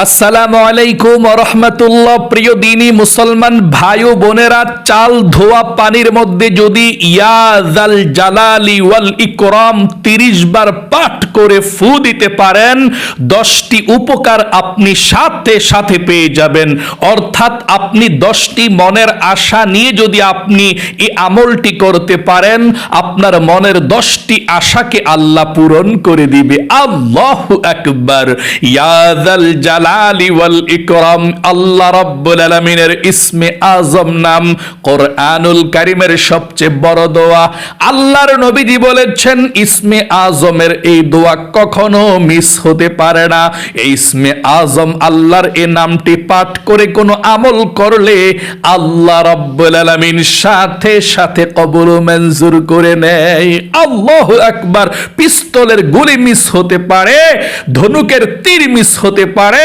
আসসালামু আলাইকুম ওয়া রাহমাতুল্লাহ। প্রিয় দিনী মুসলমান ভাই ও বোনেরা, চাল ধোয়া পানির মধ্যে যদি ইয়া যাল জালালি ওয়াল ইকরাম 30 বার পাঠ করে ফু দিতে পারেন, 10টি উপকার আপনি সাথে সাথে পেয়ে যাবেন। অর্থাৎ আপনি 10টি মনের আশা নিয়ে যদি আপনি এই আমলটি করতে পারেন, আপনার মনের 10টি আশাকে আল্লাহ পূরণ করে দিবে। আল্লাহু আকবার। ইয়া যাল জালালি ওয়াল ইকরাম আল্লাহ রাব্বুল আলামিনের ইসমে আযম নাম, কোরআনুল কারীমের সবচেয়ে বড় দোয়া। আল্লাহর নবীজি বলেছেন ইসমে আযমের এই দোয়া কখনো মিস হতে পারে না। এই ইসমে আযম আল্লাহর এই নামটি পাঠ করে কোনো আমল করলে আল্লাহ রাব্বুল আলামিন সাথে সাথে কবুল ও মঞ্জুর করে নেয়। আল্লাহু আকবার। পিস্তলের গুলি মিস হতে পারে, ধনুকের তীর মিস হতে পারে,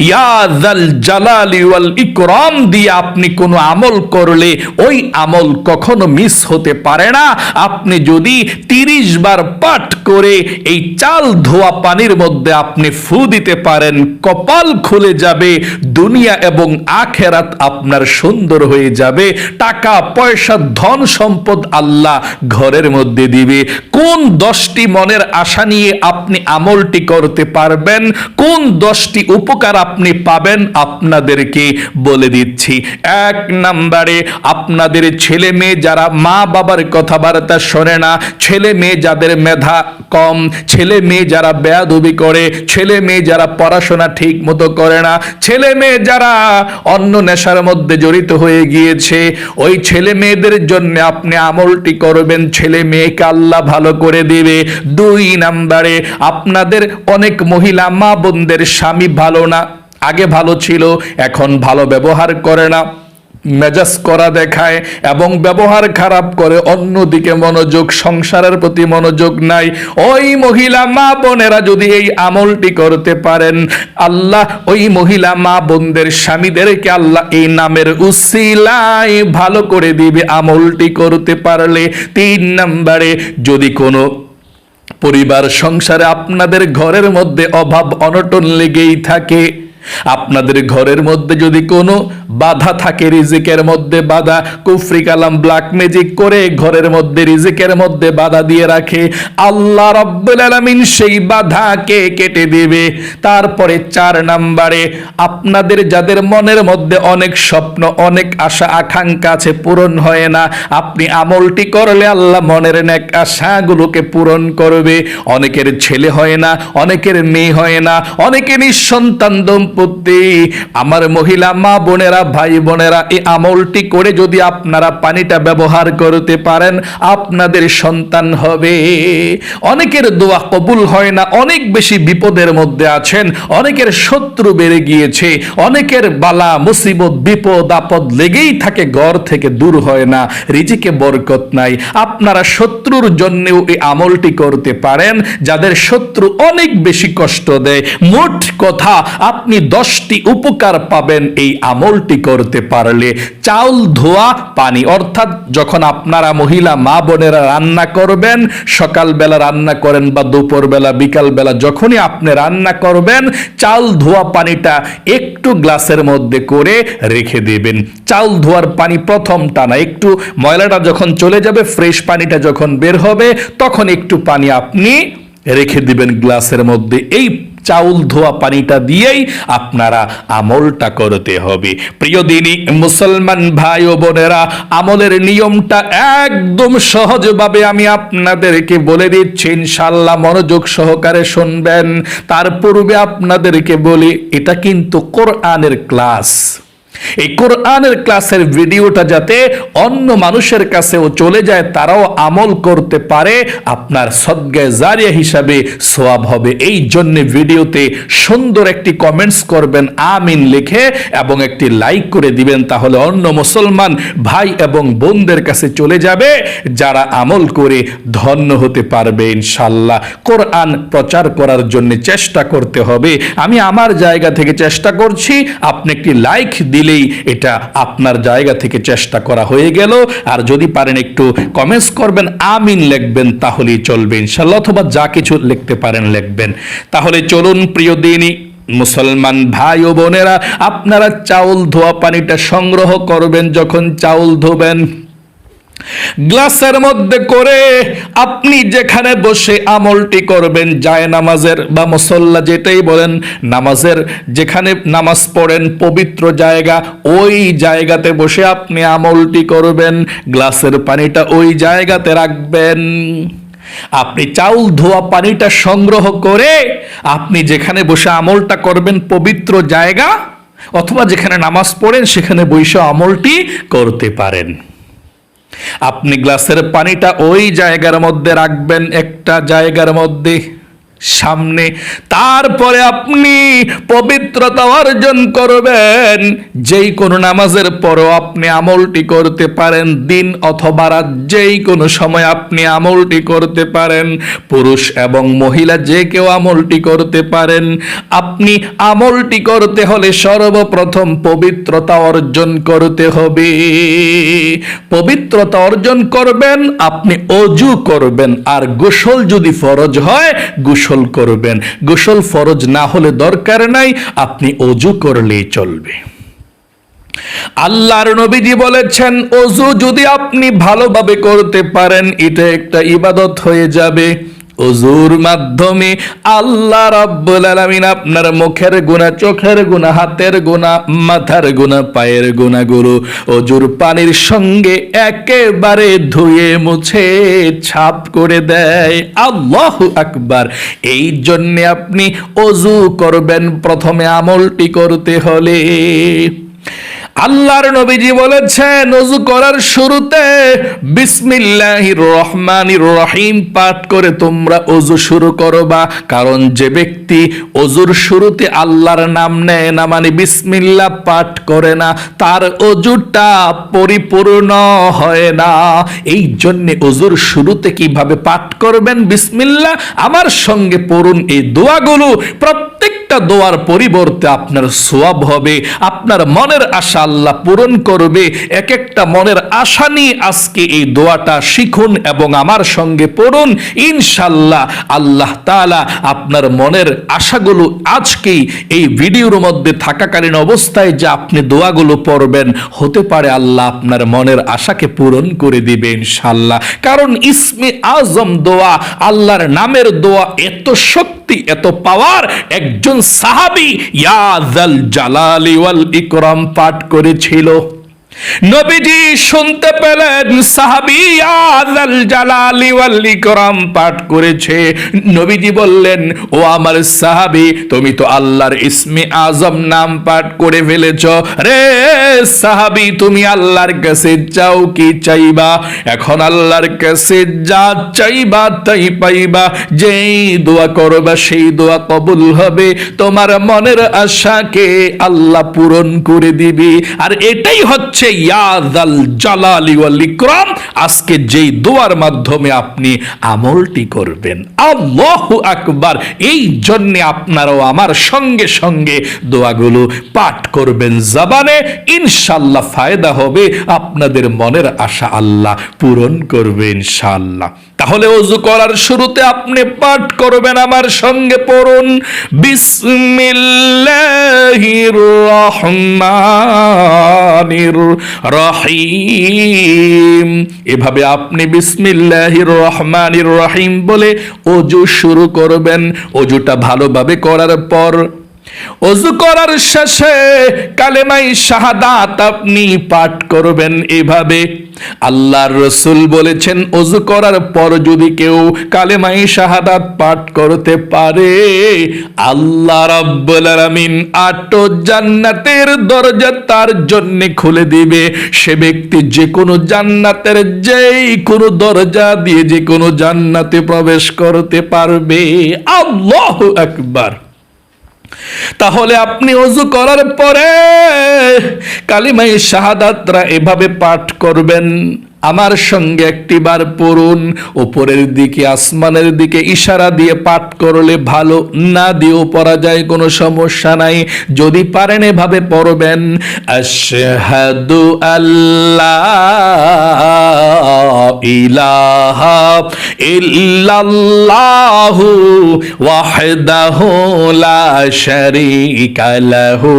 ইয়া যাল জালালি ওয়াল ইকরাম দিয়ে আপনি কোনো আমল করলে ওই আমল কখনো মিস হতে পারে না। আপনি যদি 30 বার পাঠ করে এই চাল ধোয়া পানির মধ্যে আপনি ফু দিতে পারেন, কপাল খুলে যাবে, দুনিয়া এবং আখেরাত আপনার সুন্দর হয়ে যাবে। টাকা পয়সা ধন সম্পদ আল্লাহ ঘরের মধ্যে দিবে। কোন 10টি মনের আশা নিয়ে আপনি আমলটি করতে পারবেন, কোন 10টি উপকার আপনি পাবেন আপনাদেরকে বলে দিচ্ছি। 1 নম্বরে, আপনাদের ছেলে মেয়ে যারা মা বাবার কথাবার্তা শোনে না, ছেলে মেয়ে যাদের মেধা কম, ছেলে মেয়ে যারা বেয়াদবি করে, ছেলে মেয়ে যারা পড়াশোনা ঠিক মতো করে না, ছেলে মেয়ে যারা অন্য নেশার মধ্যে জড়িত হয়ে গিয়েছে, ওই ছেলে মেয়েদের জন্য আপনি আমলটি করবেন, ছেলে মেয়েকে আল্লাহ ভালো করে দিবে। 2 নম্বরে, আপনাদের অনেক মহিলা মা বোনদের স্বামী ভালো না, আগে ভালো ছিল এখন ভালো ব্যবহার করে না, মেজাজ করা দেখায় এবং ব্যবহার খারাপ করে, অন্যদিকে মনোযোগ, সংসারের প্রতি মনোযোগ নাই। ওই মহিলা মা বোনেরা যদি এই আমলটি করতে পারেন, আল্লাহ ওই মহিলা মা বোনদের স্বামীদেরকে আল্লাহ এই নামের উসিলায় ভালো করে দিবে আমলটি করতে পারলে। 3 নম্বরে, যদি কোনো পরিবার সংসারে আপনাদের ঘরের মধ্যে অভাব অনটন লেগেই থাকে, আপনাদের ঘরের মধ্যে যদি কোনো বাধা থাকে, রিজিকের মধ্যে বাধা, কুফরি কালাম ব্ল্যাক ম্যাজিক করে ঘরের মধ্যে রিজিকের মধ্যে বাধা দিয়ে রাখে, আল্লাহ রাব্বুল আলামিন সেই বাধাকে কেটে দিবে। তারপরে 4 নম্বরে, আপনাদের যাদের মনের মধ্যে অনেক স্বপ্ন অনেক আশা আকাঙ্ক্ষা আছে, পূরণ হয় না, আপনি আমলটি করলে আল্লাহ মনের নেক আশাগুলোকে পূরণ করবে। অনেকের ছেলে হয় না, অনেকের মেয়ে হয় না, অনেকে নিঃসন্তান দম্পতি। আমার মহিলা মা বোনেরা ভাই বোনেরা, এই আমলটি করে যদি আপনারা পানিটা ব্যবহার করতে পারেন, আপনাদের সন্তান হবে। অনেকের দোয়া কবুল হয় না, অনেক বেশি বিপদের মধ্যে আছেন, অনেকের শত্রু বেড়ে গিয়েছে, অনেকের বালা মুসিবত বিপদ আপদ লেগেই থাকে, ঘর থেকে দূর হয় না, রিজিকে বরকত নাই। আপনারা শত্রুর জন্যও এই আমলটি করতে পারেন, যাদের শত্রু অনেক বেশি কষ্ট দেয়। মোট কথা, আপনি 10টি উপকার পাবেন এই আমলটি করতে পারলে। চাউল ধোয়া পানি, অর্থাৎ যখন আপনারা মহিলা মা বোনেরা রান্না করবেন, সকালবেলা রান্না করেন বা দুপুরবেলা বিকালবেলা যখনই আপনি রান্না করবেন, চাউল ধোয়া পানিটা একটু গ্লাসের মধ্যে করে রেখে দেবেন। চাউল ধোয়ার পানি প্রথমটা না, একটু ময়লাটা যখন চলে যাবে, ফ্রেশ পানিটা যখন বের হবে, তখন একটু পানি আপনি রেখে দিবেন গ্লাসের মধ্যে। এই চাউল ধোয়া পানিটা দিয়েই আপনারা আমলটা করতে হবে। প্রিয় দিনী মুসলমান ভাই ও বোনেরা, আমলের নিয়মটা একদম সহজভাবে আমি আপনাদেরকে বলে দিচ্ছি, ইনশাআল্লাহ মনোযোগ সহকারে শুনবেন। তার পূর্বে আপনাদেরকে বলি, এটা কিন্তু কোরআনের ক্লাস। এই কোরআনের ক্লাসের ভিডিওটা যাতে অন্য মানুষের কাছেও চলে যায়, তারাও আমল করতে পারে, আপনার সদকায়ে জারিয়া হিসাবে সওয়াব হবে। এই জন্য ভিডিওতে সুন্দর একটি কমেন্টস করবেন আমিন লিখে এবং একটি লাইক করে দিবেন, তাহলে অন্য মুসলমান ভাই এবং বোনদের কাছে চলে যাবে, যারা আমল করে ধন্য হতে পারবে ইনশাআল্লাহ। কোরআন প্রচার করার জন্য চেষ্টা করতে হবে। আমি আমার জায়গা থেকে চেষ্টা করছি, আপনি একটি লাইক দিলে এটা আপনার জায়গা থেকে চেষ্টা করা হয়ে গেল। আর যদি পারেন একটু কমেন্টস করবেন, আমিন লিখবেন, তাহলেই চলবে ইনশাআল্লাহ, অথবা যা কিছু লিখতে পারেন লিখবেন। তাহলে চলুন প্রিয় দিনী মুসলমান ভাই ও বোনেরা, আপনারা চাউল ধোয়া পানিটা সংগ্রহ করবেন। যখন চাউল ধোবেন, গ্লাসের মধ্যে করে আপনি যেখানে বসে আমলটি করবেন, যায় নামাজের বা মুসল্লা যেটাই বলেন, নামাজের যেখানে নামাজ পড়েন পবিত্র জায়গা, ওই জায়গাতে বসে আপনি আমলটি করবেন। গ্লাসের পানিটা ওই জায়গাতে রাখবেন। আপনি চাউল ধোয়া পানিটা সংগ্রহ করে আপনি যেখানে বসে আমলটা করবেন পবিত্র জায়গা, অথবা যেখানে নামাজ পড়েন সেখানে বসে আমলটি করতে পারেন। আপনি গ্লাসের পানিটা ওই জায়গার মধ্যে রাখবেন, একটা জায়গার মধ্যে সামনে। তারপরে আপনি পবিত্রতা অর্জন করবেন। যেই কোনো নামাজের পরও আপনি আমলটি করতে পারেন, দিন অথবা রাত যেই কোনো সময় আপনি আমলটি করতে পারেন। পুরুষ এবং মহিলা যে কেউ আমলটি করতে পারেন। আপনি আমলটি করতে হলে সর্বপ্রথম পবিত্রতা অর্জন করতে হবে। পবিত্রতা অর্জন করবেন, আপনি অজু করবেন, আর গোসল যদি ফরজ হয় গোসল করবেন। গোসল ফরজ না হলে দরকার নাই, আপনি অজু করলেই চলবে। আল্লাহর নবীজি বলেছেন, অজু যদি আপনি ভালোভাবে করতে পারেন, এটা একটা ইবাদত হয়ে যাবে। অজুর মাধ্যমে আল্লাহ রাব্বুল আলামিন আপনার মুখের গুনাহ, চোখের গুনাহ, হাতের গুনাহ, মাথার গুনাহ, পায়ের গুনাহগুলো অজুর পানির সঙ্গে একেবারে ধুয়ে মুছে ছাপ করে দেয়। আল্লাহু আকবার। এই জন্য আপনি অজু করবেন প্রথমে আমলটি করতে হলে। আল্লাহর নবীজি বলেছেন, ওযু করার শুরুতে বিসমিল্লাহির রহমানির রহিম পাঠ করে তোমরা ওযু শুরু করবা। কারণ যে ব্যক্তি ওযুর শুরুতে আল্লাহর নাম নেয় না, মানে বিসমিল্লাহ পাঠ করে না, তার ওযুটা পরিপূর্ণ হয় না। এই জন্য ওযুর শুরুতে কিভাবে পাঠ করবেন বিসমিল্লাহ, আমার সঙ্গে পড়ুন এই দোয়াগুলো। প্রত্যেকটা দোয়ার পরিবর্তে আপনার সওয়াব হবে, আপনার মনের আশা আল্লাহ পূরণ করবে। এক একটা মনের আশা নিয়ে আজকে এই দোয়াটা শিখুন এবং আমার সঙ্গে পড়ুন। ইনশাআল্লাহ আল্লাহ তাআলা আপনার মনের আশাগুলো আজকেই এই ভিডিওর মধ্যে থাকাকালীন অবস্থায় যে আপনি দোয়াগুলো পড়বেন, হতে পারে আল্লাহ আপনার মনের আশাকে পূরণ করে দিবে ইনশাআল্লাহ। কারণ ইসমে আজম দোয়া, আল্লাহর নামের দোয়া এত শক্তি, এত পাওয়ার। একজন সাহাবী ইয়া যাল জালালি ওয়াল ইকরাম পাঠ করেছিল। নবীজি শুনতে পেলেন সাহাবী ইয়া যাল জালালি ওয়াল ইকরাম পাঠ করেছে। নবীজি বললেন, ও আমার সাহাবী, তুমি তো আল্লাহর ইসমে আজম নাম পাঠ করে ফেলেছো। রে সাহাবী, তুমি আল্লাহর কাছে চাও কি চাইবা? এখন আল্লাহর কাছে যা চাইবা তাই পাইবা। যেই দোয়া করবা সেই দোয়া কবুল হবে। তোমার মনের আশাকে আল্লাহ পূরণ করে দিবে। আর এটাই হচ্ছে ইয়া যাল জালালি ওয়াল ইকরাম। আজকে যেই দোয়ার মাধ্যমে আপনি আমলটি করবেন। আল্লাহু আকবার। এই জন্য আপনারাও আমার সঙ্গে সঙ্গে দোয়াগুলো পাঠ করবেন জবানে। ইনশাআল্লাহ ফায়দা হবে, আপনাদের মনের আশা আল্লাহ পূরণ করবে ইনশাআল্লাহ। তাহলে ওযু করার শুরুতে আপনি পাঠ করবেন, আমার সঙ্গে পড়ুন, বিসমিল্লাহির রহমানির রহিম। এভাবে আপনি বিসমিল্লাহির রহমানির রহিম বলে ওযু শুরু করবেন। ওযুটা ভালোভাবে করার পর ওযু করার শেষে কালেমায়ে শাহাদাত আপনি পাঠ করবেন। এভাবে আল্লাহর রাসূল বলেছেন, ওযু করার পর যদি কেউ কালেমায়ে শাহাদাত পাঠ করতে পারে, আল্লাহ রাব্বুল আলামিন ৮ জান্নাতের দরজা তার জন্য খুলে দিবে। সে ব্যক্তি যে কোনো জান্নাতের যেই কোনো দরজা দিয়ে যে কোনো জান্নাতে প্রবেশ করতে পারবে। আল্লাহু আকবার। তাহলে আপনি ওযু করার পরে কালিমায়ে শাহাদাতরা এভাবে পাঠ করবেন, আমার সঙ্গে একটিবার পড়ুন। উপরের দিকে আসমানের দিকে ইশারা দিয়ে পাঠ করলে ভালো, না দিয়েও পড়া যায়, কোনো সমস্যা নাই। যদি পারেন এভাবে পড়বেন, আশহাদু আল্লাহ ইলাহা ইল্লাল্লাহু ওয়াহদাহু লা শারীকা লাহু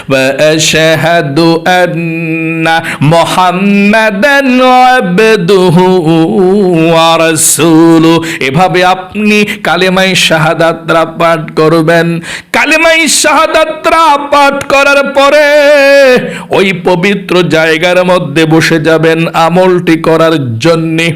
ওয়া আশহাদু আন্না মুহাম্মাদান আবদুহু ওয়া রাসূলুহু। এভাবে আপনি কালেমায়ে শাহাদাতরা পাঠ করবেন। কালেমায়ে শাহাদাতরা পাঠ করার পরে ওই পবিত্র জায়গার মধ্যে বসে যাবেন আমলটি করার জন্যে।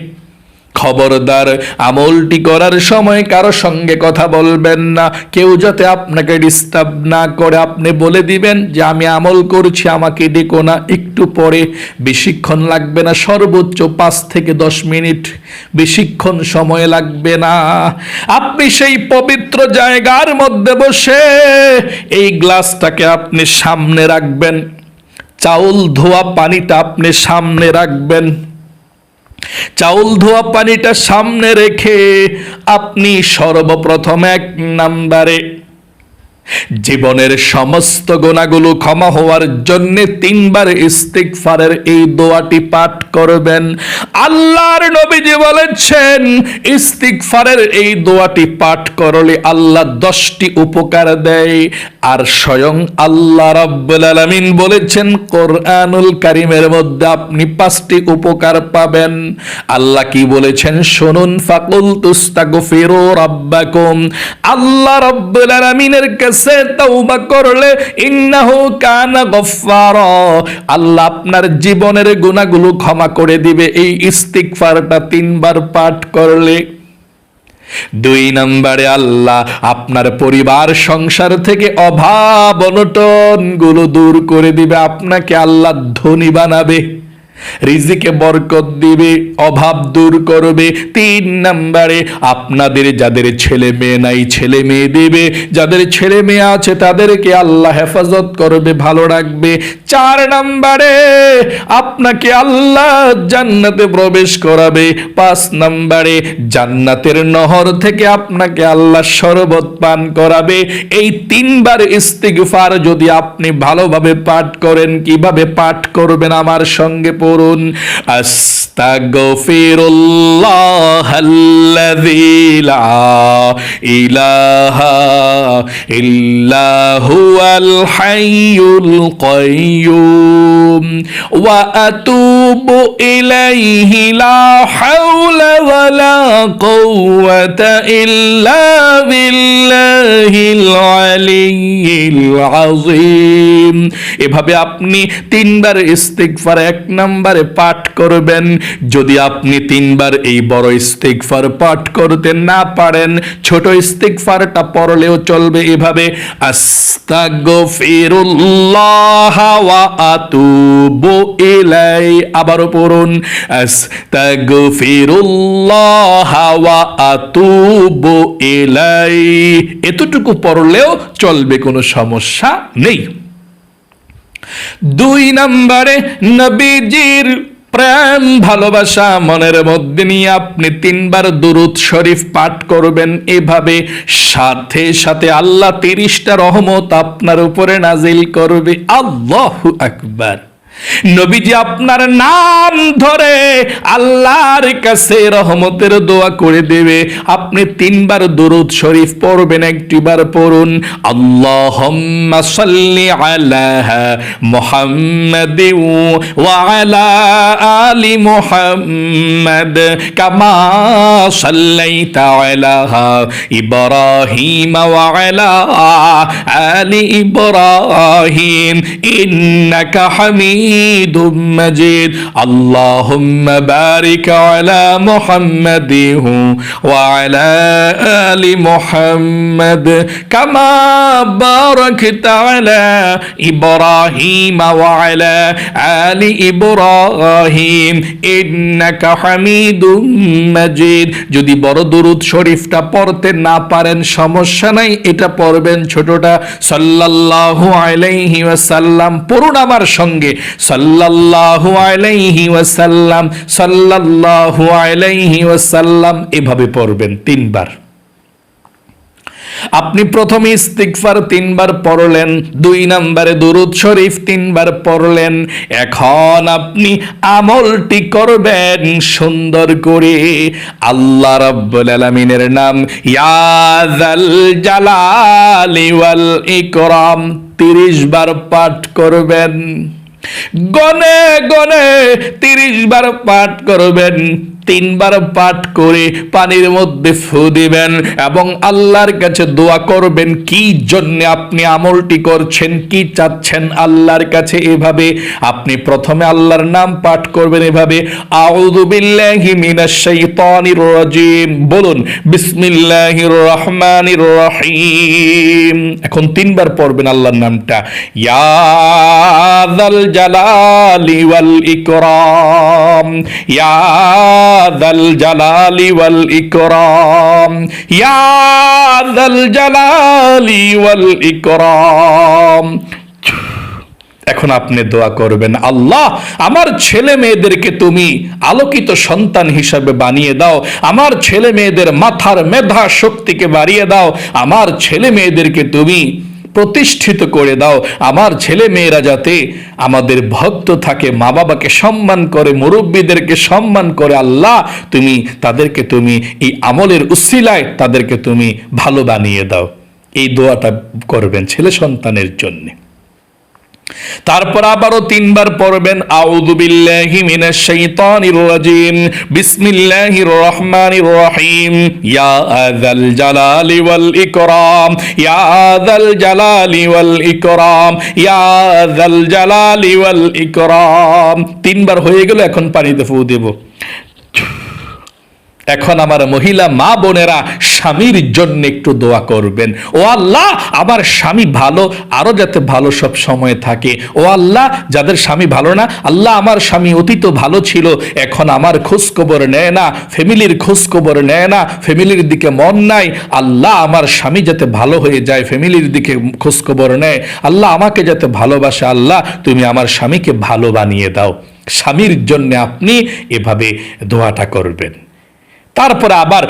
খবরদার, আমলটি করার সময় কারো সঙ্গে কথা বলবেন না। কেউ যাতে আপনাকে ডিস্টার্ব না করে, আপনি বলে দিবেন যে আমি আমল করছি, আমাকে ডেকো না, একটু পরে। বেশিক্ষণ লাগবে না, সর্বোচ্চ 5 থেকে 10 মিনিট, বেশিক্ষণ সময় লাগবে না। আপনি সেই পবিত্র জায়গার মধ্যে বসে এই গ্লাসটাকে আপনি সামনে রাখবেন, চাউল ধোয়া পানিটা আপনি সামনে রাখবেন। চাউল ধোয়া পানিটা সামনে রেখে আপনি সর্বপ্রথম 1 নম্বরে জীবনের সমস্ত গুনাহগুলো ক্ষমা হওয়ার জন্য 3 বার ইস্তিগফারের এই দোয়াটি পাঠ করবেন। আল্লাহর নবীজি বলেছেন ইস্তিগফারের এই দোয়াটি পাঠ করলে আল্লাহ 10টি উপকার দেয়। আর স্বয়ং আল্লাহ রাব্বুল আলামিন বলেছেন কোরআনুল কারীমের মধ্যে আপনি 5টি উপকার পাবেন। আল্লাহ কি বলেছেন শুনুন, ফাকুল তুস্তাগফিরু রাব্বাকুম। আল্লাহ রাব্বুল আলামিনের কাছে তওবা করলে ইন্নাহু কানা গফফারা, আল্লাহ আপনার জীবনের গুনাহগুলো ক্ষমা করে দিবে এই ইস্তিগফারটা 3 বার পাঠ করলে। 2 নম্বরে আল্লাহ আপনার পরিবার সংসার থেকে অভাব অনটন গুলো দূর করে দিবে, আপনাকে আল্লাহ ধনী বানাবে, রিজিকে বরকত দিবে, অভাব দূর করবে। 3 নম্বরে আপনাদের যাদের ছেলে মেয়ে নাই ছেলে মেয়ে দিবে, যাদের ছেলে মেয়ে আছে তাদেরকে আল্লাহ হেফাজত করবে, ভালো রাখবে। 4 নম্বরে আপনাকে আল্লাহ জান্নাতে প্রবেশ করাবে। 5 নম্বরে জান্নাতের নহর থেকে আপনাকে আল্লাহ শরবত পান করাবে। এই 3 বার ইস্তিগফার যদি আপনি ভালোভাবে পাঠ করেন, কিভাবে পাঠ করবেন আমার সঙ্গে পড়ুন, আস্তাগফিরুল্লাহাল্লাযী লা ইলাহা ইল্লা হুয়াল হাইয়ুল কাইয়্যুম ওয়া আতুবু ইলাইহি লা হাওলা ওয়ালা কুওয়াতা ইল্লা বিল্লাহিল আলিয়্যিল আযীম। এভাবে আপনি 3 বার ইস্তিগফার 1 নম্বরে পাঠ করবেন। যদি আপনি 3 বার এই বড় ইস্তিগফার পাঠ করতে না পারেন, ছোট ইস্তিগফারটা পড়লেও চলবে। এভাবে আস্তাগফিরুল্লাহ ওয়া আতুবু ইলাই, আবারও পড়ুন আস্তাগফিরুল্লাহ ওয়া আতুবু ইলাই। এতটুকু পড়লেও চলবে, কোনো সমস্যা নেই। 2 নম্বরে নবীজির প্রেম ভালোবাসা মনের মধ্যে নিয়ে আপনি 3 বার দুরূদ শরীফ পাঠ করবেন। এভাবে সাথে সাথে আল্লাহ 30টা রহমত আপনার উপরে নাজিল করবে। আল্লাহু আকবার। নবীজি আপনার নাম ধরে আল্লাহর কাছে রহমতের দোয়া করে দেবে। আপনি 3 বার দুরূদ শরীফ পড়বেন। একটিবার পড়ুন আল্লাহুম্মা সাল্লি আলা মুহাম্মাদিন ওয়া আলা আলি মুহাম্মাদ কামা সাল্লাইতা আলা ইব্রাহিম ওয়া আলা আলি ইব্রাহিম ইন্নাকা হামিদুম مجيد اللهم بارك على محمد وعلى آل محمد كما باركت على إبراهيم وعلى آل إبراهيم إنك حميد مجيد। যদি বড় দুরূদ শরীফটা পড়তে না পারেন সমস্যা নাই, এটা পড়বেন ছোটটা সাল্লাল্লাহু আলাইহি ওয়াসাল্লাম পড়ুন আমার সঙ্গে। সাল্লাল্লাহু আলাইহি ওয়াসাল্লাম, সাল্লাল্লাহু আলাইহি ওয়াসাল্লাম, এভাবে পড়বেন 3 বার। আপনি প্রথমে ইস্তিগফার 3 বার পড়লেন, 2 নম্বরে দুরূদ শরীফ 3 বার পড়লেন। এখন আপনি আমলটি করবেন সুন্দর করে। আল্লাহ রাব্বুল আলামিনের নাম ইয়া যাল জালালি ওয়াল ইকরাম 30 বার পাঠ করবেন। গনে গনে 30 বার পাঠ করবেন। 3 বার পাঠ করে পানির মধ্যে ফু দিবেন এবং আল্লাহর কাছে দোয়া করবেন কি জন্য আপনি আমলটি করছেন, কি চাচ্ছেন আল্লাহর কাছে। এভাবে আপনি প্রথমে আল্লাহর নাম পাঠ করবেন এভাবে, আউযু বিল্লাহি মিনাশ শাইতানির রাজিম, বলুন বিসমিল্লাহির রহমানির রহিম। এখন 3 বার পড়বেন আল্লাহর নামটা, ইয়া যাল জালালি ওয়াল ইকরাম, ইয়া যাল জালালি ওয়াল ইকরাম, ইয়া যাল জালালি ওয়াল ইকরাম। এখন আপনি দোয়া করবেন, আল্লাহ আমার ছেলে মেয়েদেরকে তুমি আলোকিত সন্তান হিসাবে বানিয়ে দাও, আমার ছেলে মেয়েদের মাথার মেধা শক্তিকে বাড়িয়ে দাও, আমার ছেলে মেয়েদেরকে তুমি প্রতিষ্ঠিত করে দাও, আমার ছেলে মেয়েরা যাতে আমাদের ভক্ত থাকে, মা বাবাকে সম্মান করে, মুরব্বীদেরকে সম্মান করে। আল্লাহ তুমি তাদেরকে তুমি এই আমলের উসিলায় তাদেরকে তুমি ভালো বানিয়ে দাও। এই দোয়াটা করবেন ছেলে সন্তানের জন্য। তারপর আবারও 3 বার পড়বেন, আউযু বিল্লাহি মিনাশ শাইতানির রাজিম, বিসমিল্লাহির রহমানির রহিম, ইয়া যাল জালালি ওয়াল ইকরাম, ইয়া যাল জালালি ওয়াল ইকরাম, ইয়া যাল জালালি ওয়াল ইকরাম। 3 বার হয়ে গেল, এখন পানিতে ফু দেব। এখন আমার মহিলা মা বোনেরা স্বামীর জন্য একটু দোয়া করবেন, ও আল্লাহ আমার স্বামী ভালো, আরো যাতে ভালো সব সময় থাকে। ও আল্লাহ যাদের স্বামী ভালো না, আল্লাহ আমার স্বামী অতীত ভালো ছিল, এখন আমার খোঁজ খবর নেয় না, ফ্যামিলির খোঁজ খবর নেয় না, ফ্যামিলির দিকে মন নাই। আল্লাহ আমার স্বামী যাতে ভালো হয়ে যায়, ফ্যামিলির দিকে খোঁজ খবর নেয়, আল্লাহ আমাকে যাতে ভালোবাসে, আল্লাহ তুমি আমার স্বামীকে ভালো বানিয়ে দাও। স্বামীর জন্য আপনি এভাবে দোয়াটা করবেন। তারপরে আবার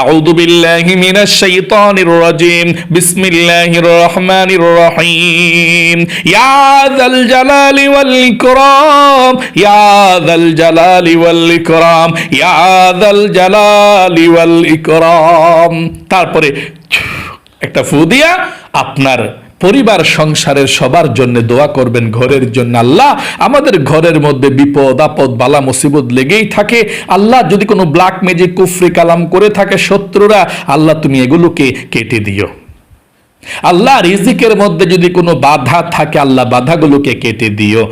আউযু বিল্লাহি মিনাশ শাইতানির রাজিম, বিসমিল্লাহির রহমানির রহিম, ইয়া যাল জালালি ওয়াল ইকরাম, ইয়া যাল জালালি ওয়াল ইকরাম, ইয়া যাল জালালি ওয়াল ইকরাম। তারপরে একটা ফু দিয়া আপনার পরিবার সংসারের সবার জন্য দোয়া করবেন, ঘরের জন্য। আল্লাহ আমাদের ঘরের মধ্যে বিপদ আপদ বালা মুসিবত লেগেই থাকে, আল্লাহ যদি কোনো ব্ল্যাক ম্যাজিক কুফরি কালাম করে থাকে শত্রুরা, আল্লাহ তুমি এগুলোকে কেটে দিও। আল্লাহ রিজিকের মধ্যে যদি কোনো বাধা থাকে, আল্লাহ বাধাগুলোকে কেটে দিও।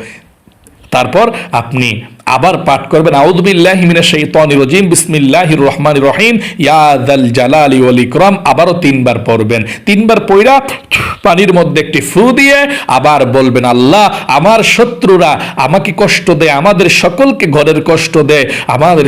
তারপর আপনি আবার পাঠ করবেন, আউযু বিল্লাহি মিনাশ শাইতানির রাজিম, বিসমিল্লাহির রহমানির রহিম, ইয়া যাল জালালি ওয়াল ইকরাম। আবারও 3 বার পড়বেন। 3 বার পড়া পানির মধ্যে একটি ফু দিয়ে আবার বলবেন, আল্লাহ আমার শত্রুরা আমাকে কষ্ট দেয়, আমাদের সকলকে ঘরের কষ্ট দেয়, আমাদের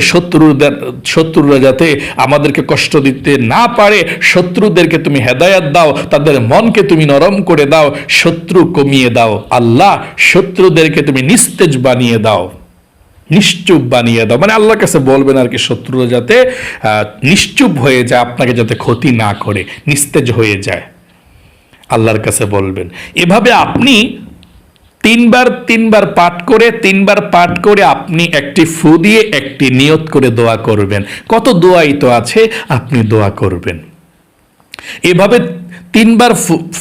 শত্রুরা যাতে আমাদেরকে কষ্ট দিতে না পারে, শত্রুদেরকে তুমি হেদায়েত দাও, তাদের মনকে তুমি নরম করে দাও, শত্রু কমিয়ে দাও। আল্লাহ শত্রুদেরকে তুমি নিস্তেজ বানিয়ে দাও, নিশ্চুপ বানিয়ে দাও। মানে আল্লাহর কাছে বলবেন আর কি, শত্রুরা যাতে নিশ্চুপ হয়ে যায়, আপনাকে যাতে ক্ষতি না করে, নিস্তেজ হয়ে যায়, আল্লাহর কাছে বলবেন। এভাবে আপনি 3 বার পাঠ করে 3 বার পাঠ করে আপনি একটি ফু দিয়ে একটি নিয়ত করে দোয়া করবেন। কত দোয়াই তো আছে, আপনি দোয়া করবেন। এভাবে 3 বার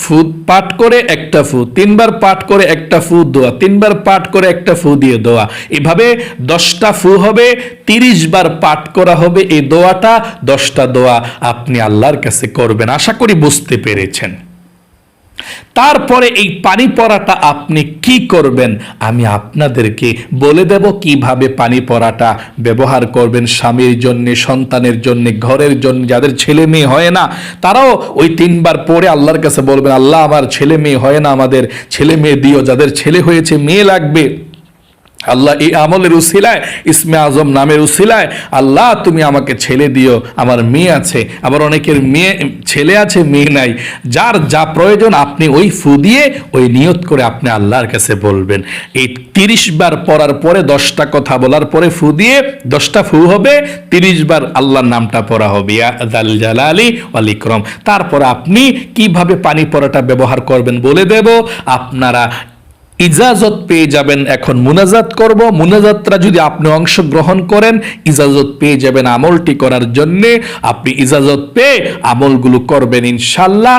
ফু পাঠ করে একটা ফু, 3 বার পাঠ করে একটা ফু দোয়া, 3 বার পাঠ করে একটা ফু দিয়ে দোয়া, এভাবে 10টা ফু হবে, 30 বার পাঠ করা হবে এই দোয়াটা। 10টা দোয়া আপনি আল্লাহর কাছে করবেন। আশা করি বুঝতে পেরেছেন। তারপরে এই পানি পড়াটা আপনি কি করবেন আমি আপনাদেরকে বলে দেব, কিভাবে পানি পড়াটা ব্যবহার করবেন স্বামীর জন্য, সন্তানের জন্য, ঘরের জন্য। যাদের ছেলে মেয়ে হয় না তারাও ওই 3 বার পড়ে আল্লাহর কাছে বলবেন, আল্লাহ আমার ছেলে মেয়ে হয় না, আমাদের ছেলে মেয়ে দিও, যাদের ছেলে হয়েছে মেয়ে লাগবে আল্লাহ এই আমলের উসিলায়, ইসমে আজম নামের উসিলায় আল্লাহ তুমি আমাকে ছেলে দিও, আমার মেয়ে আছে, আবার অনেকের মেয়ে ছেলে আছে মেয়ে নাই, যার যা প্রয়োজন আপনি ওই ফু দিয়ে ওই নিয়ত করে আপনি আল্লাহর কাছে বলবেন। এই 30 বার পড়ার পরে 10টা কথা বলার পরে ফু দিয়ে 10টা ফু হবে, 30 বার আল্লাহর নামটা পড়া হবে, ইয়া যাল জালালি ওয়াল ইকরাম। তারপর আপনি কিভাবে পানি পড়াটা ব্যবহার করবেন বলে দেব, আপনারা ইজাজত পেয়ে যাবেন। এখন মুনাজাত করব, মুনাজাতটা যদি আপনি অংশগ্রহণ করেন ইজাজত পেয়ে যাবেন আমলটি করার জন্য। আপনি ইজাজত পেয়ে আমলগুলো করবেন ইনশাল্লাহ,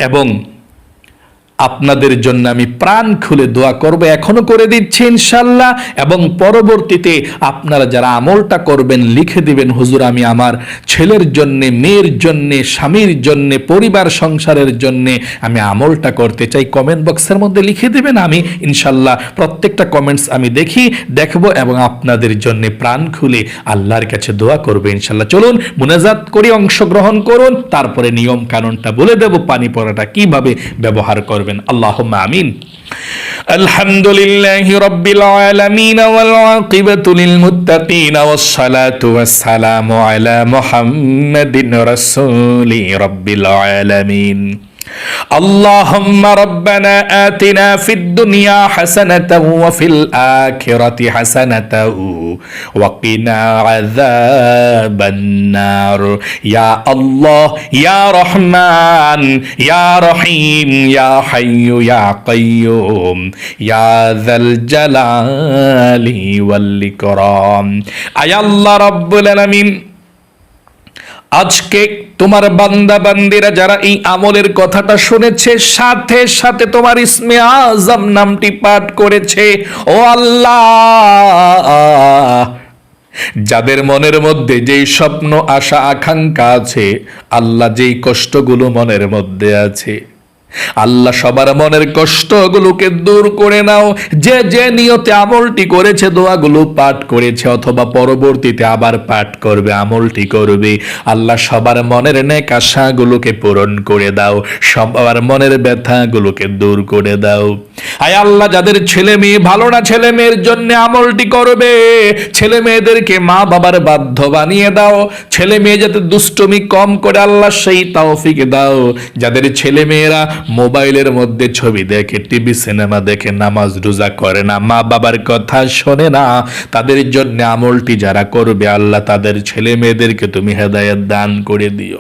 এবং আপনাদের জন্য আমি প্রাণ খুলে দোয়া করব, এখনো করে দিচ্ছি ইনশাল্লাহ। এবং পরবর্তীতে আপনারা যারা আমলটা করবেন লিখে দিবেন, হুজুর আমি আমার ছেলের জন্য, মেয়ের জন্য, স্বামীর জন্য, পরিবার সংসারের জন্য আমি আমলটা করতে চাই। কমেন্ট বক্সের মধ্যে লিখে দিবেন, আমি ইনশাল্লাহ প্রত্যেকটা কমেন্টস আমি দেখব এবং আপনাদের জন্য প্রাণ খুলে আল্লাহর কাছে দোয়া করবে ইনশাল্লাহ। চলুন মুনাজাত করি, অংশগ্রহণ করুন, তারপরে নিয়ম কানুনটা বলে দেব, পানি পড়াটা কিভাবে ব্যবহার করবেন। আল্লাহুম্মা আমিন। আলহামদুলিল্লাহি রাব্বিল আলামিন ওয়াল আকিবাতু লিল মুত্তাকিন ওয়াস সালাতু ওয়াস সালামু আলা মুহাম্মাদিন রাসূলি রাব্বিল আলামিন। اللهم ربنا آتنا في الدنيا حسنة وفي الآخرة حسنة وقنا عذاب النار يا الله يا رحمن يا رحيم يا حي يا قيوم يا ذا الجلال والإكرام أي الله رب العالمين। আজকে তোমার বান্দা বান্দিরা যারা এই আমলের কথাটা শুনেছে, সাথে সাথে তোমার ইসমে আজম নামটি পাঠ করেছে, ও আল্লাহ যাদের মনের মধ্যে যেই স্বপ্ন আশা আকাঙ্ক্ষা আছে, আল্লাহ যেই কষ্টগুলো মনের মধ্যে আছে, আল্লাহ সবার মনের কষ্টগুলোকে দূর করে নাও। যে যে নিয়তে আমলটি করেছে, দোয়াগুলো পাঠ করেছে অথবা পরবর্তীতে আবার পাঠ করবে, আমলটি করবে, আল্লাহ সবার মনের নেক আশাগুলোকে পূরণ করে দাও, সবার মনের ব্যথাগুলোকে দূর করে দাও। আয় আল্লাহ যাদের ছেলে মেয়ে ভালো না, ছেলে মেয়ের জন্য আমলটি করবে, ছেলে মেয়েদেরকে মা বাবার বাধ্য বানিয়ে দাও, ছেলে মেয়ে যাতে দুষ্টুমি কম করে আল্লাহ সেই তৌফিক দাও। যাদের ছেলে মেয়েরা মোবাইলের মধ্যে ছবি দেখে, টিভি সিনেমা দেখে, নামাজ রোজা করে না, মা বাবার কথা শোনে না, তাদের জন্য আমলটি যারা করবে আল্লাহ তাদের ছেলে মেয়েদেরকে তুমি হেদায়েত দান করে দিও।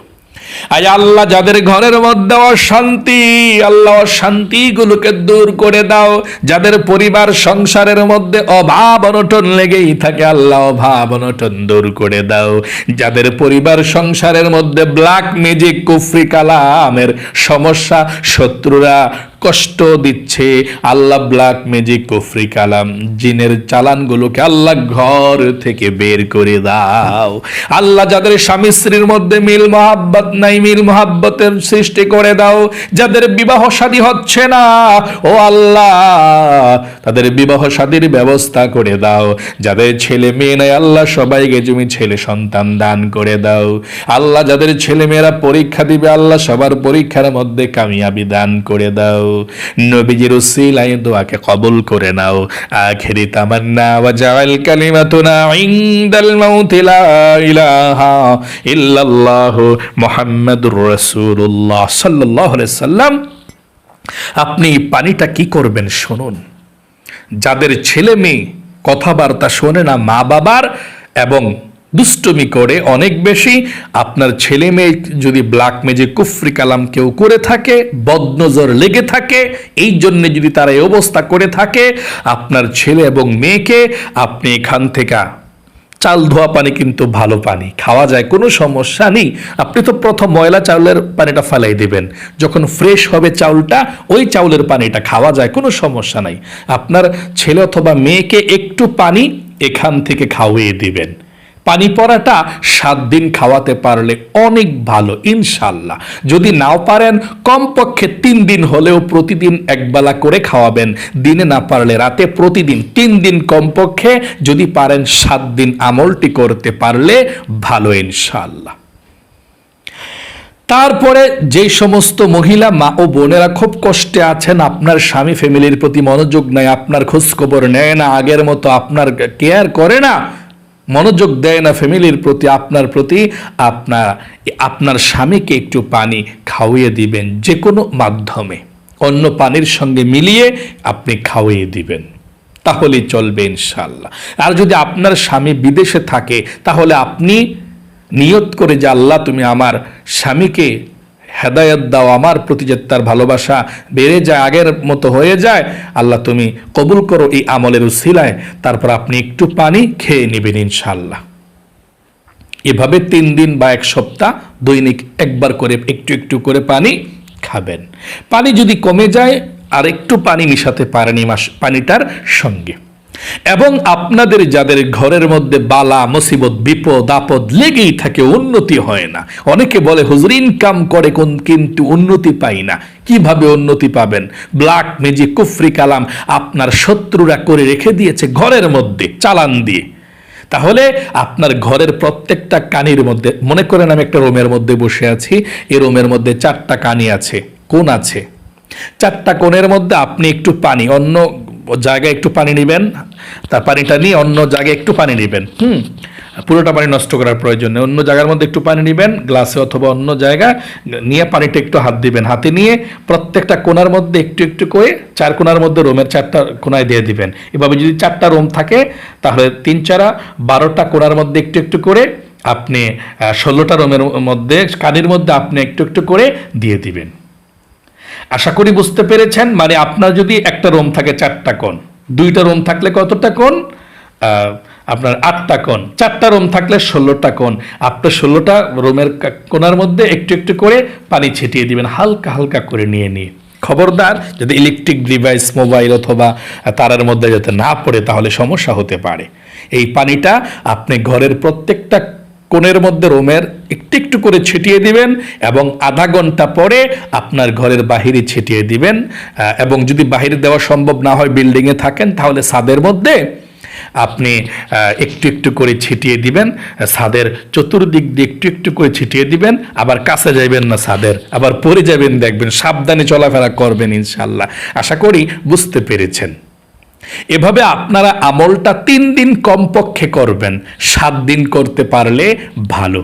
আয় আল্লাহ যাদের ঘরের মধ্যে অশান্তি, আল্লাহ অশান্তিগুলোকে দূর করে দাও। যাদের পরিবার সংসারের মধ্যে অভাব অনটন লেগেই থাকে, আল্লাহ অভাব অনটন দূর করে দাও। যাদের পরিবার সংসারের মধ্যে ব্ল্যাক ম্যাজিক, কুফরি কালামের সমস্যা, শত্রুরা কষ্ট দিচ্ছে, আল্লাহ ব্ল্যাক ম্যাজিক, কুফরি কালাম, জিনের চালানগুলোকে আল্লাহ ঘর থেকে বের করে দাও। আল্লাহ যাদের স্বামী স্ত্রীর মধ্যে মিল মহাব্বত নাই, মিল মহাব্বতের সৃষ্টি করে দাও। যাদের বিবাহ শাদী হচ্ছে না, ও আল্লাহ তাদের বিবাহ শাদীর ব্যবস্থা করে দাও। যাদের ছেলে মেয়ে নাই, আল্লাহ সবাইকে তুমি ছেলে সন্তান দান করে দাও। আল্লাহ যাদের ছেলে মেয়েরা পরীক্ষা দিবে, আল্লাহ সবার পরীক্ষার মধ্যে কামিয়াবি দান করে দাও। নবীজির উসিলায় দোয়াকে কবুল করে নাও। আখিরি তামান্না ওয়া জাআল কালিমাতুনা ইনদাল মাউত লা ইলাহা ইল্লাল্লাহু মুহাম্মাদুর রাসূলুল্লাহ সাল্লাল্লাহু আলাইহি সাল্লাম। আপনি পানিটা কি করবেন শুনুন। যাদের ছেলে মেয়ে কথাবার্তা শোনে না মা বাবার এবং দুষ্টুমি করে অনেক বেশি, আপনার ছেলে মেয়ে যদি ব্ল্যাক ম্যাজিক, কুফরি কালাম কেউ করে থাকে, বদনজর লেগে থাকে, এই জন্য যদি তারা এই অবস্থা করে থাকে, আপনার ছেলে এবং মেয়েকে আপনি এখান থেকে চাল ধোয়া পানি কিন্তু ভালো পানি খাওয়া যায়, কোনো সমস্যা নেই। আপনি তো প্রথম ময়লা চাউলের পানিটা ফেলাই দিবেন, যখন ফ্রেশ হবে চাউলটা ওই চাউলের পানিটা খাওয়া যায়, কোনো সমস্যা নাই। আপনার ছেলে অথবা মেয়েকে একটু পানি এখান থেকে খাওয়িয়ে দিবেন। পানি পড়াটা 7 দিন খাওয়াতে পারলে অনেক ভালো ইনশাল্লাহ। যদি নাও পারেন কমপক্ষে 3 দিন হলেও প্রতিদিন একবেলা করে খাওয়াবেন, দিনে না পারলে রাতে, প্রতিদিন 3 দিন কমপক্ষে, যদি পারেন 7 দিন আমলটি করতে পারলে ভালো ইনশাল্লাহ। তারপরে যেই সমস্ত মহিলা মা ও বোনেরা খুব কষ্টে আছেন, আপনার স্বামী ফ্যামিলির প্রতি মনোযোগ নেয়, আপনার খোঁজখবর নেয় না, আগের মতো আপনার কেয়ার করে না, মনোযোগ দেয় না ফ্যামিলির প্রতি, আপনার প্রতি, আপনার স্বামীকে একটু পানি খাওয়িয়ে দিবেন, যে কোনো মাধ্যমে অন্য পানির সঙ্গে মিলিয়ে আপনি খাওয়িয়ে দিবেন, তাহলেই চলবে ইনশাআল্লাহ। আর যদি আপনার স্বামী বিদেশে থাকে, তাহলে আপনি নিয়ত করে যে আল্লাহ তুমি আমার স্বামীকে হেদায়েত দাও, আমার প্রতি যে তার ভালোবাসা বেড়ে যায়, আগের মতো হয়ে যায়, আল্লাহ তুমি কবুল করো এই আমলের উসিলায়, তারপর আপনি একটু পানি খেয়ে নেবেন ইনশাআল্লাহ। এভাবে 3 দিন বা 1 সপ্তাহ দৈনিক একবার করে একটু একটু করে পানি খাবেন। পানি যদি কমে যায় আর একটু পানি মিশাতে পারেন এই পানিটার সঙ্গে। এবং আপনাদের যাদের ঘরের মধ্যে বালা মুসিবত বিপদ আপদ লেগেই থাকে, উন্নতি হয় না, অনেকে বলে হুজুর ইনকাম করে কিন্তু উন্নতি পাই না, কিভাবে উন্নতি পাবেন? ব্ল্যাক ম্যাজিক কুফরি কালাম আপনার শত্রুরা করে রেখে দিয়েছে ঘরের মধ্যে চালান দিয়ে। তাহলে আপনার ঘরের প্রত্যেকটা কানির মধ্যে, মনে করেন আমি একটা রুমের মধ্যে বসে আছি, এই রুমের মধ্যে 4টা কানি আছে, কোণ আছে, 4টা কোণের মধ্যে আপনি একটু পানি অন্য জায়গায় একটু পানি নেবেন, তার পানিটা নিয়ে অন্য জায়গায় একটু পানি নেবেন, পুরোটা পানি নষ্ট করার প্রয়োজন নেই, অন্য জায়গার মধ্যে একটু পানি নেবেন গ্লাসে অথবা অন্য জায়গায় নিয়ে পানিটা একটু হাত দিবেন, হাতে নিয়ে প্রত্যেকটা কোণার মধ্যে একটু একটু করে 4 কোণার মধ্যে রুমের 4টা কোণায় দিয়ে দিবেন। এভাবে যদি 4টা রুম থাকে তাহলে 3 4 12টা কোণার মধ্যে একটু একটু করে আপনি 16টা রুমের মধ্যে কানির মধ্যে আপনি একটু একটু করে দিয়ে দিবেন। আশা করি বুঝতে পেরেছেন। মানে আপনার যদি একটা রুম থাকে 4টা কোণ, 2টা রুম থাকলে কতটা কোণ? আপনার 8টা কোণ, 4টা রুম থাকলে 16টা কোণ। আপনার 16টা রুমের কোণার মধ্যে একটু একটু করে পানি ছিটিয়ে দিবেন, হালকা হালকা করে নিয়ে নিয়ে। খবরদার যদি ইলেকট্রিক ডিভাইস মোবাইল অথবা তারের মধ্যে যাতে না পড়ে, তাহলে সমস্যা হতে পারে। এই পানিটা আপনি ঘরের প্রত্যেকটা কোণের মধ্যে রুমের একটু একটু করে ছিটিয়ে দিবেন এবং আধা ঘন্টা পরে আপনার ঘরের বাহিরে ছিটিয়ে দিবেন। এবং যদি বাহিরে দেওয়া সম্ভব না হয়, বিল্ডিংয়ে থাকেন, তাহলে ছাদের মধ্যে আপনি একটু একটু করে ছিটিয়ে দিবেন, ছাদের চতুর্দিক দিয়ে একটু একটু করে ছিটিয়ে দিবেন। আবার কাছে যাবেন না ছাদের, আবার পরে যাবেন, দেখবেন, সাবধানে চলাফেরা করবেন ইনশাআল্লাহ। আশা করি বুঝতে পেরেছেন। এভাবে আপনারা আমলটা 3 দিন কমপক্ষে করবেন, 7 দিন করতে পারলে ভালো।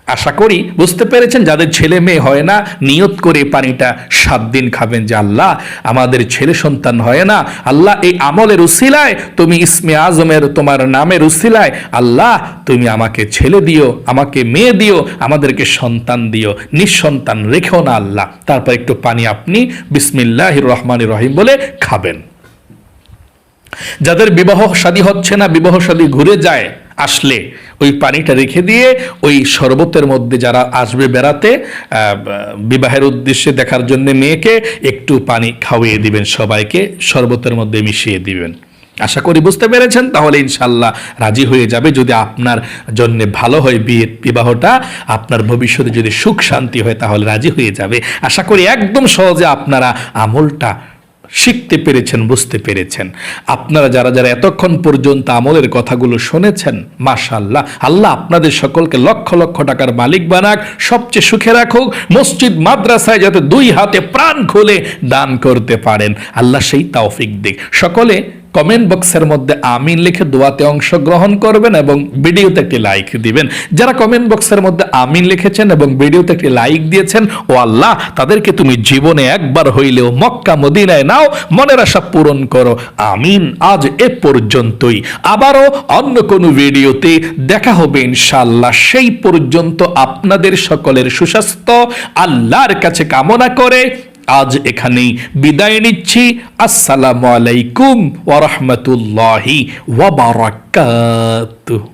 আশা করি বুঝতে পেরেছেন। যাদের ছেলে মেয়ে হয় না, নিয়ত করে পানিটা 7 দিন খাবেন যে আল্লাহ আমাদের ছেলে সন্তান হয় না, আল্লাহ এই আমলের উসিলায়, তুমি ইসমে আজমের তোমার নামের উসিলায় আল্লাহ তুমি আমাকে ছেলে দিও, আমাকে মেয়ে দিও, আমাদেরকে সন্তান দিও, নিঃসন্তান রেখো না আল্লাহ। তারপর একটু পানি আপনি বিসমিল্লাহির রহমানির রহিম বলে খাবেন। যাদের বিবাহ শাদী হচ্ছে না, বিবাহ শাদী ঘুরে যায়, আসলে ওই পানিটা রেখে দিয়ে ওই শরবতের মধ্যে যারা আসবে বেড়াতে, বিবাহের উদ্দেশ্যে দেখার জন্য মেয়েকে, একটু পানি খাওয়িয়ে দিবেন, সবাইকে শরবতের মধ্যে মিশিয়ে দিবেন। আশা করি বুঝতে পেরেছেন। তাহলে ইনশাল্লাহ রাজি হয়ে যাবে। যদি আপনার জন্য ভালো হয় বিবাহটা, আপনার ভবিষ্যতে যদি সুখ শান্তি হয়, তাহলে রাজি হয়ে যাবে। আশা করি একদম সহজে আপনারা আমলটা শিখতে পেরেছেন, বুঝতে পেরেছেন। আপনারা যারা যারা এতক্ষণ পর্যন্ত আমলের কথাগুলো শুনেছেন, মাশাআল্লাহ, আল্লাহ আপনাদের সকলকে লক্ষ লক্ষ টাকার মালিক বানাক, সবচেয়ে সুখে রাখুক। মসজিদ মাদ্রাসায় যাতে 2 হাতে প্রাণ খুলে দান করতে পারেন, আল্লাহ সেই তৌফিক দিক। সকলে কমেন্ট বক্সের মধ্যে আমিন লিখে দোয়াতে অংশগ্রহণ করবেন এবং ভিডিওতে একটি লাইক দিবেন। যারা কমেন্ট বক্সের মধ্যে আমিন লিখেছেন এবং ভিডিওতে একটি লাইক দিয়েছেন, ও আল্লাহ তাদেরকে তুমি জীবনে একবার হইলেও মক্কা মদিনায় নাও, মনের আশা পূরণ করো, আমিন। আজ এ পর্যন্তই, আবারও অন্য কোনো ভিডিওতে দেখা হবে ইনশাআল্লাহ। সেই পর্যন্ত আপনাদের সকলের সুস্বাস্থ্য আল্লাহর কাছে কামনা করে আজ এখানেই বিদায় নিচ্ছি। আসসালামু আলাইকুম ওয়া রাহমাতুল্লাহি ওয়া বারাকাতুহু।